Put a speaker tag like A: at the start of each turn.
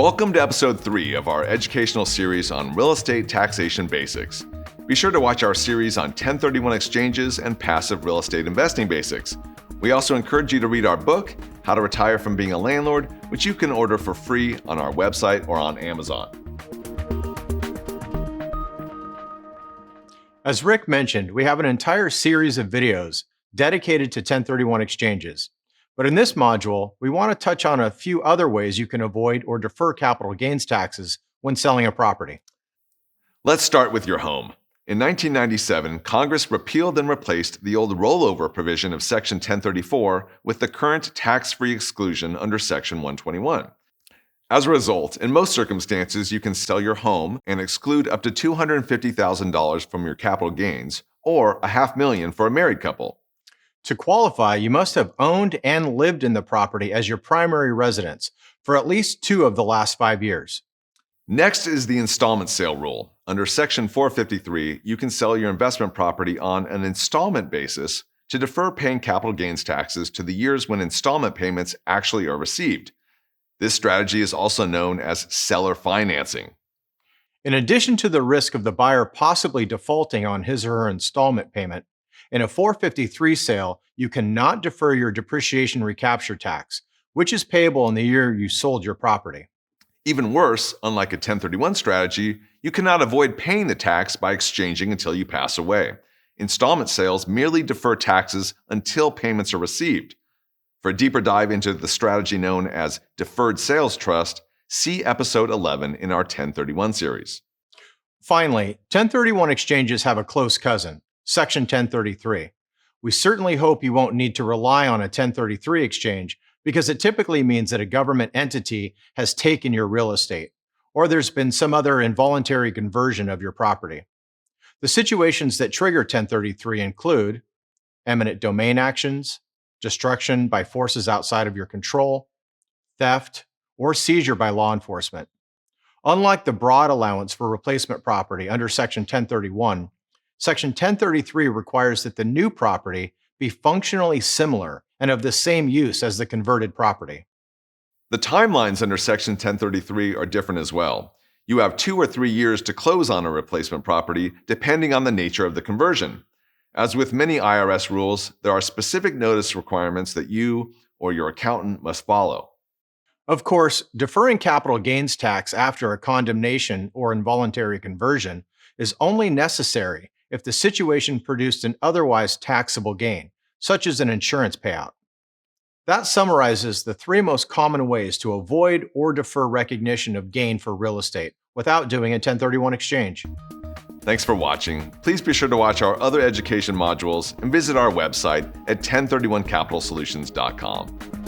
A: Welcome to episode 3 of our educational series on real estate taxation basics. Be sure to watch our series on 1031 exchanges and passive real estate investing basics. We also encourage you to read our book, How to Retire from Being a Landlord, which you can order for free on our website or on Amazon.
B: As Rick mentioned, we have an entire series of videos dedicated to 1031 exchanges. But in this module, we want to touch on a few other ways you can avoid or defer capital gains taxes when selling a property.
A: Let's start with your home. In 1997, Congress repealed and replaced the old rollover provision of Section 1034 with the current tax-free exclusion under Section 121. As a result, in most circumstances, you can sell your home and exclude up to $250,000 from your capital gains, or $500,000 for a married couple.
B: To qualify, you must have owned and lived in the property as your primary residence for at least 2 of the last 5 years.
A: Next is the installment sale rule. Under Section 453, you can sell your investment property on an installment basis to defer paying capital gains taxes to the years when installment payments actually are received. This strategy is also known as seller financing.
B: In addition to the risk of the buyer possibly defaulting on his or her installment payment, in a 453 sale, you cannot defer your depreciation recapture tax, which is payable in the year you sold your property.
A: Even worse, unlike a 1031 strategy, you cannot avoid paying the tax by exchanging until you pass away. Installment sales merely defer taxes until payments are received. For a deeper dive into the strategy known as deferred sales trust, see episode 11 in our 1031 series.
B: Finally, 1031 exchanges have a close cousin, Section 1033. We certainly hope you won't need to rely on a 1033 exchange because it typically means that a government entity has taken your real estate, or there's been some other involuntary conversion of your property. The situations that trigger 1033 include eminent domain actions, destruction by forces outside of your control, theft, or seizure by law enforcement. Unlike the broad allowance for replacement property under Section 1031, Section 1033 requires that the new property be functionally similar and of the same use as the converted property.
A: The timelines under Section 1033 are different as well. You have 2 or 3 years to close on a replacement property depending on the nature of the conversion. As with many IRS rules, there are specific notice requirements that you or your accountant must follow.
B: Of course, deferring capital gains tax after a condemnation or involuntary conversion is only necessary if the situation produced an otherwise taxable gain, such as an insurance payout. That summarizes the 3 most common ways to avoid or defer recognition of gain for real estate without doing a 1031 exchange.
A: Thanks for watching. Please be sure to watch our other education modules and visit our website at 1031capitalsolutions.com.